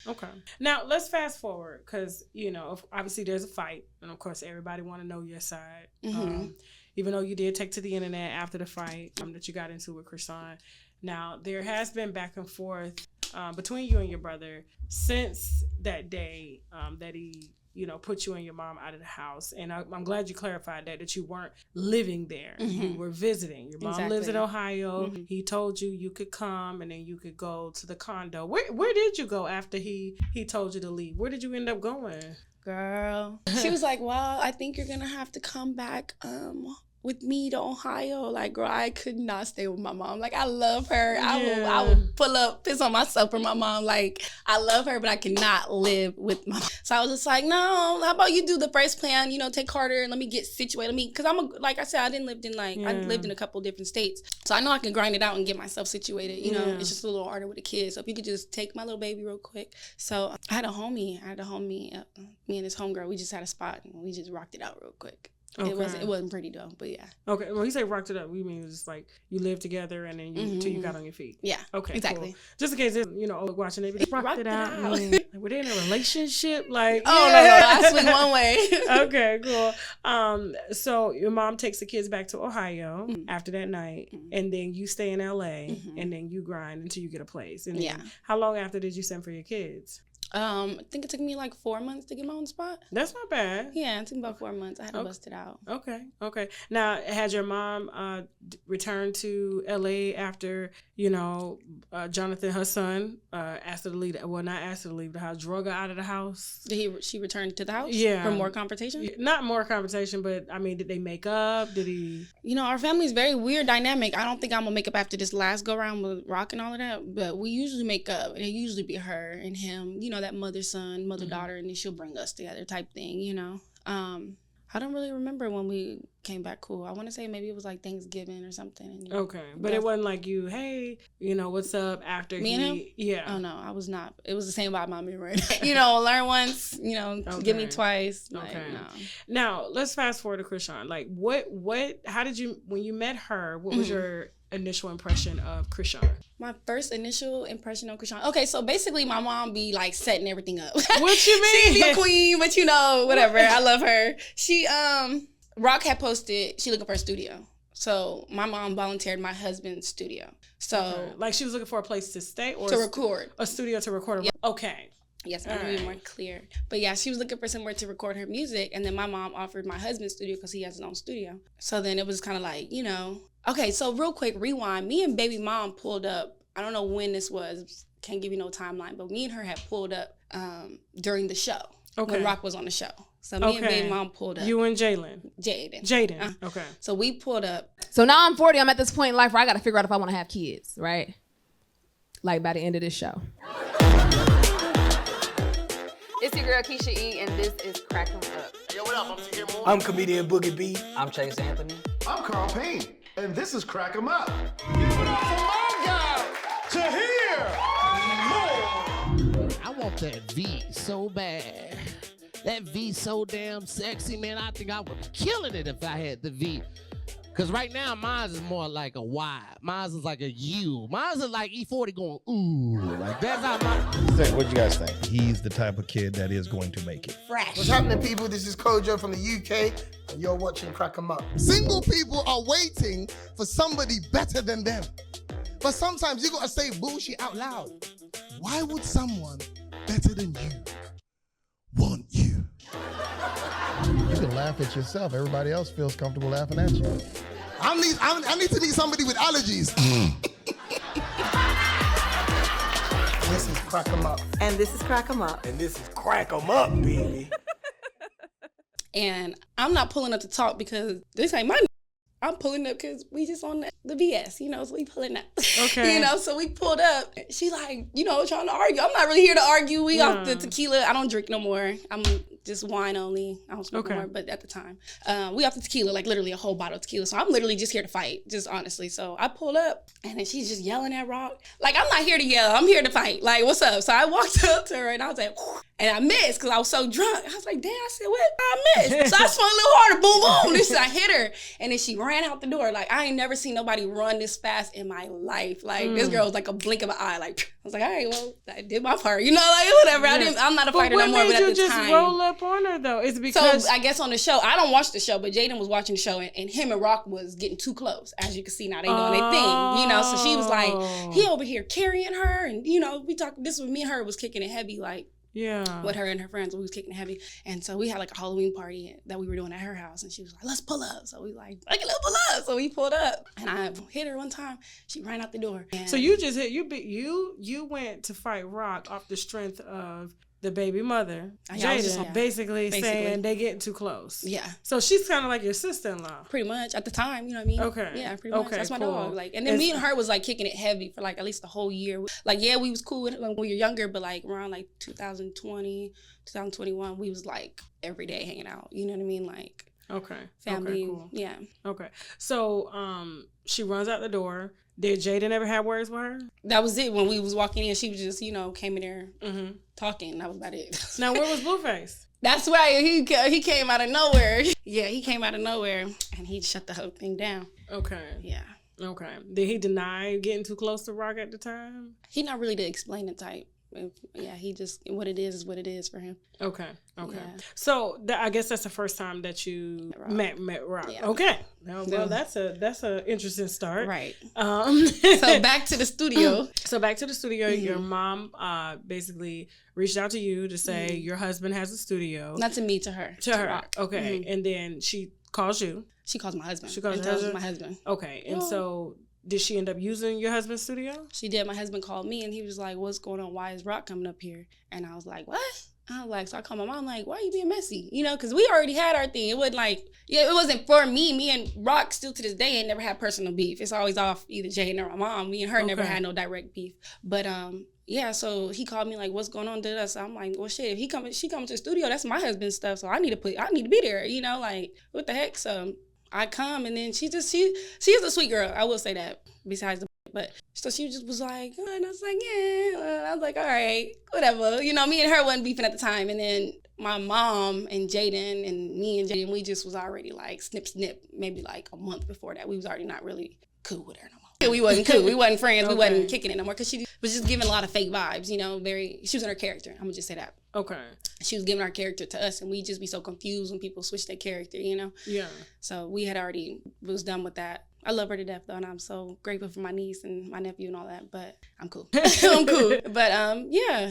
Okay. Now, let's fast forward because, obviously there's a fight. And, of course, everybody want to know your side. Even though you did take to the internet after the fight that you got into with Chrisean. Now, there has been back and forth between you and your brother since that day that he, put you and your mom out of the house. And I'm glad you clarified that you weren't living there. You were visiting. Your mom lives in Ohio. He told you could come and then you could go to the condo. Where did you go after he told you to leave? Where did you end up going? Girl. She was like, well, I think you're going to have to come back with me to Ohio. Like, girl, I could not stay with my mom. Like, I love her. Yeah. I will pull up, piss on myself for my mom. Like, I love her, but I cannot live with my mom. So I was just like, no, how about you do the first plan, take Carter and let me get situated. Because like I said, I lived in a couple different states. So I know I can grind it out and get myself situated. It's just a little harder with the kids. So if you could just take my little baby real quick. So I had a homie, me and his homegirl, we just had a spot and we just rocked it out real quick. Okay. It wasn't pretty though, but yeah. Okay, well, you say rocked it up. We mean it's like you lived together and then till you got on your feet. Yeah. Okay. Exactly. Cool. Just in case watching it, rocked it out. Were they in a relationship? Like, no, I swing one way. Okay, cool. So your mom takes the kids back to Ohio after that night, and then you stay in LA, and then you grind until you get a place. And then how long after did you send for your kids? I think it took me like 4 months to get my own spot. That's not bad. Yeah, it took me about 4 months. I had to bust it out. Okay. Now, had your mom returned to LA after, Jonathan, her son, asked her to leave? Well, not asked her to leave the house, drug her out of the house. She returned to the house? Yeah. For more confrontation? Not more confrontation, but I mean, did they make up? Did he? Our family's very weird dynamic. I don't think I'm gonna make up after this last go around with Rock and all of that, but we usually make up. And it usually be her and him, that mother-son, mother-daughter, and then she'll bring us together type thing, I don't really remember when we came back cool. I want to say maybe it was like Thanksgiving or something. Okay. But it wasn't like you, hey, what's up after me and him? Yeah. Oh, no, I was not. It was the same about mommy, right? Learn once, give me twice. Okay. Like, no. Now, let's fast forward to Chrisean. Like, how did you, when you met her, what was your initial impression of Chrisean? My first initial impression of Chrisean. Okay, so basically my mom be like setting everything up. What you mean? She be a queen, but whatever. I love her. She Rock had posted she looking for a studio. So my mom volunteered my husband's studio. So like she was looking for a place to stay or to record. A studio to record. Yep. Okay. Yes, I'm going to be more clear. But yeah, she was looking for somewhere to record her music. And then my mom offered my husband studio because he has his own studio. So then it was kind of like, Okay, so real quick, rewind. Me and baby mom pulled up. I don't know when this was. Can't give you no timeline. But me and her had pulled up during the show. Okay. When Rock was on the show. So me and baby mom pulled up. You and Jaden. Okay. So we pulled up. So now I'm 40. I'm at this point in life where I got to figure out if I want to have kids, right? Like by the end of this show. It's your girl Keisha E, and this is Crack 'Em Up. Yo, what up? I'm T.K. Moore. I'm comedian Boogie B. I'm Chase Anthony. I'm Carl Payne, and this is Crack 'Em Up. Give it up for my guy, Tahir Moore. I want that V so bad. That V so damn sexy, man. I think I would be killing it if I had the V. Because right now, mine is more like a Y. Mine is like a U. Mine is like E40 going, ooh. Like, that's how mine... What do you guys think? He's the type of kid that is going to make it. Fresh. What's happening, people? This is Kojo from the UK, and you're watching Crack 'Em Up. Single people are waiting for somebody better than them. But sometimes you gotta say bullshit out loud. Why would someone better than you want you? You can laugh at yourself. Everybody else feels comfortable laughing at you. I need to meet somebody with allergies. This is Crack 'Em Up. And this is Crack 'Em Up. And this is Crack 'Em Up, baby. And I'm not pulling up to talk because this ain't my I'm pulling up because we just on the BS, so we pulling up. Okay. So we pulled up. She like, trying to argue. I'm not really here to argue. We off the tequila. I don't drink no more. I'm just wine only. I don't smoke more, but at the time. We off the tequila, like literally a whole bottle of tequila. So I'm literally just here to fight, just honestly. So I pulled up and then she's just yelling at Rock. Like, I'm not here to yell. I'm here to fight. Like, what's up? So I walked up to her and I was like, And I missed because I was so drunk. I was like, damn, I said, what? I missed. So I swung a little harder, boom, boom. This I hit her. And then she ran out the door. Like, I ain't never seen nobody run this fast in my life. Like, this girl was like a blink of an eye. Like, I was like, all right, well, I did my part. You know, like, whatever. Yeah. I'm not a fighter no more, but at the time. What made you just roll up on her, though? Is it because... So, I guess on the show, I don't watch the show, but Jaden was watching the show, and him and Rock was getting too close. As you can see now, they doing their thing, you know? So she was like, he over here carrying her, and, you know, we talked, this was me and her was kicking it heavy, like, yeah, with her and her friends, we was kicking it heavy. And so we had like a Halloween party that we were doing at her house, and she was like, let's pull up. So we like, let's pull up. So we pulled up, and I hit her one time. She ran out the door. And so you just hit, you went to fight Rock off the strength of the baby mother, Jada, basically saying they getting too close. Yeah. So she's kind of like your sister-in-law. Pretty much at the time, you know what I mean? Okay. Yeah, pretty much. That's my cool. dog. Like, and then me and her was like kicking it heavy for like at least the whole year. Like, yeah, we was cool when we were younger, but like around like 2020, 2021, we was like every day hanging out. You know what I mean? Like, family. Okay, cool. Yeah. Okay. So, she runs out the door. Did Jaden ever have words with her? That was it. When we was walking in, she was just, you know, came in there talking. That was about it. Now, where was Blueface? That's why he came out of nowhere. Yeah, he came out of nowhere, and he shut the whole thing down. Okay. Yeah. Okay. Did he deny getting too close to Rock at the time? He not really the explaining type. Yeah, he just, what it is what it is for him. Okay. Yeah. So I guess that's the first time that you met Rock. Yeah. Okay. Well, that's a interesting start. Right. So back to the studio. Your mom basically reached out to you to say your husband has a studio. Not to me, to her. To her. Rock. Okay. And then she calls you. She calls my husband. She calls my husband. Okay. And so did she end up using your husband's studio? She did. My husband called me, and he was like, what's going on? Why is Rock coming up here? And I was like, what? I was like, so I called my mom, like, why are you being messy? You know, because we already had our thing. It wasn't like, it wasn't for me. Me and Rock still to this day ain't never had personal beef. It's always off either Jay or my mom. Me and her never had no direct beef. But yeah, so he called me like, what's going on? So I'm like, well, shit, if she coming to the studio, that's my husband's stuff. So I need to be there, you know, like, what the heck? So I come, and then she is a sweet girl. I will say that, besides the, but so she just was like, oh, and I was like, yeah. I was like, all right, whatever. You know, me and her wasn't beefing at the time. And then my mom and Jaden and me and Jaden, we just was already like snip, maybe like a month before that. We was already not really cool with her no more. We wasn't cool. We wasn't friends. We wasn't kicking it no more because she was just giving a lot of fake vibes, you know, she was in her character. I'm going to just say that. Okay. She was giving our character to us, and we just be so confused when people switch their character, you know? Yeah. So we had already was done with that. I love her to death, though, and I'm so grateful for my niece and my nephew and all that, but I'm cool. I'm cool. But, yeah.